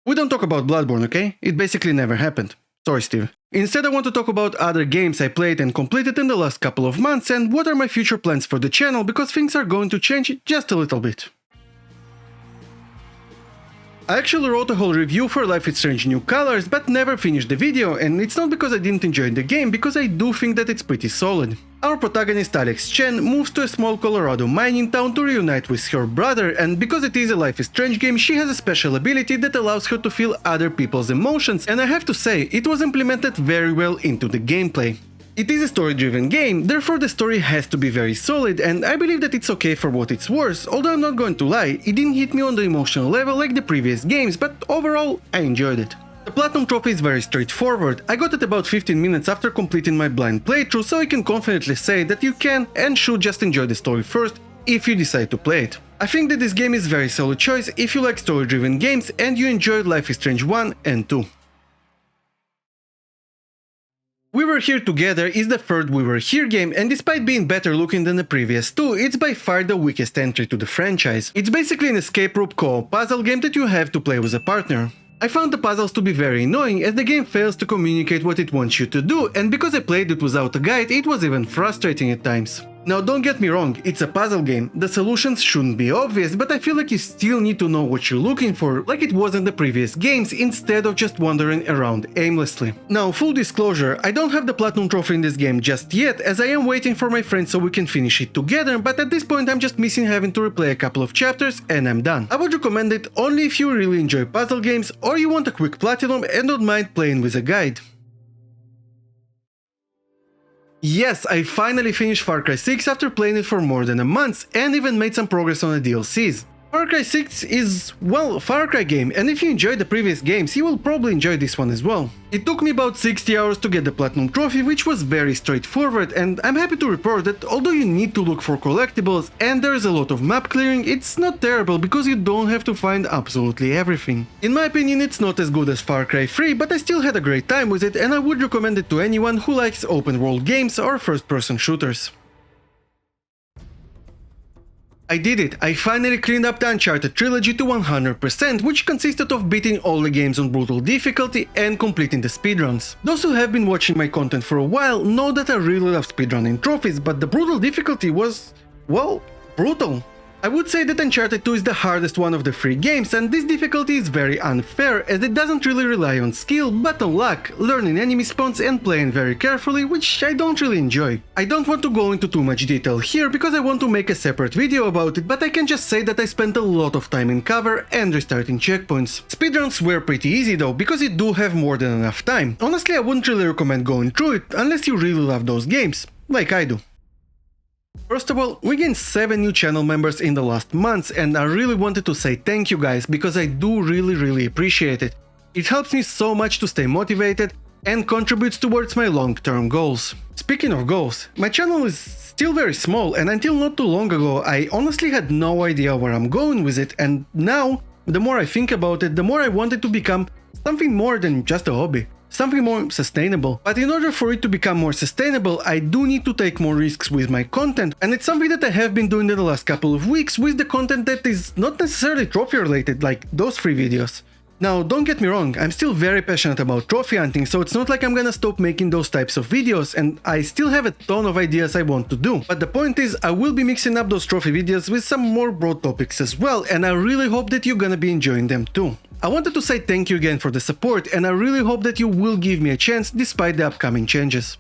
We don't talk about Bloodborne, okay? It basically never happened. Sorry, Steve. Instead, I want to talk about other games I played and completed in the last couple of months and what are my future plans for the channel, because things are going to change just a little bit. I actually wrote a whole review for Life is Strange New Colors, but never finished the video, and it's not because I didn't enjoy the game, because I do think that it's pretty solid. Our protagonist Alex Chen moves to a small Colorado mining town to reunite with her brother, and because it is a Life is Strange game, she has a special ability that allows her to feel other people's emotions, and I have to say, it was implemented very well into the gameplay. It is a story-driven game, therefore the story has to be very solid, and I believe that it's okay for what it's worth, although I'm not going to lie, it didn't hit me on the emotional level like the previous games, but overall, I enjoyed it. The Platinum Trophy is very straightforward. I got it about 15 minutes after completing my blind playthrough, so I can confidently say that you can and should just enjoy the story first, if you decide to play it. I think that this game is a very solid choice if you like story-driven games and you enjoyed Life is Strange 1 and 2. We Were Here Together is the third We Were Here game, and despite being better looking than the previous two, it's by far the weakest entry to the franchise. It's basically an escape rope co-op puzzle game that you have to play with a partner. I found the puzzles to be very annoying as the game fails to communicate what it wants you to do, and because I played it without a guide, it was even frustrating at times. Now don't get me wrong, it's a puzzle game, the solutions shouldn't be obvious, but I feel like you still need to know what you're looking for, like it was in the previous games, instead of just wandering around aimlessly. Now, full disclosure, I don't have the Platinum Trophy in this game just yet, as I am waiting for my friends so we can finish it together, but at this point I'm just missing having to replay a couple of chapters and I'm done. I would recommend it only if you really enjoy puzzle games or you want a quick platinum and don't mind playing with a guide. Yes, I finally finished Far Cry 6 after playing it for more than a month and even made some progress on the DLCs. Far Cry 6 is, well, a Far Cry game, and if you enjoyed the previous games, you will probably enjoy this one as well. It took me about 60 hours to get the Platinum Trophy, which was very straightforward, and I'm happy to report that although you need to look for collectibles and there's a lot of map clearing, it's not terrible because you don't have to find absolutely everything. In my opinion, it's not as good as Far Cry 3, but I still had a great time with it and I would recommend it to anyone who likes open world games or first-person shooters. I did it, I finally cleaned up the Uncharted trilogy to 100%, which consisted of beating all the games on brutal difficulty and completing the speedruns. Those who have been watching my content for a while know that I really love speedrunning trophies, but the brutal difficulty was, well, brutal. I would say that Uncharted 2 is the hardest one of the three games, and this difficulty is very unfair as it doesn't really rely on skill but on luck, learning enemy spawns and playing very carefully, which I don't really enjoy. I don't want to go into too much detail here because I want to make a separate video about it, but I can just say that I spent a lot of time in cover and restarting checkpoints. Speedruns were pretty easy though, because you do have more than enough time. Honestly, I wouldn't really recommend going through it unless you really love those games, like I do. First of all, we gained 7 new channel members in the last months and I really wanted to say thank you guys because I do really appreciate it. It helps me so much to stay motivated and contributes towards my long-term goals. Speaking of goals, my channel is still very small and until not too long ago I honestly had no idea where I'm going with it, and now, the more I think about it, the more I want it to become something more than just a hobby. Something more sustainable. But in order for it to become more sustainable, I do need to take more risks with my content, and it's something that I have been doing in the last couple of weeks with the content that is not necessarily trophy related, like those 3 videos. Now, don't get me wrong, I'm still very passionate about trophy hunting, so it's not like I'm gonna stop making those types of videos, and I still have a ton of ideas I want to do. But the point is, I will be mixing up those trophy videos with some more broad topics as well, and I really hope that you're gonna be enjoying them too. I wanted to say thank you again for the support, and I really hope that you will give me a chance despite the upcoming changes.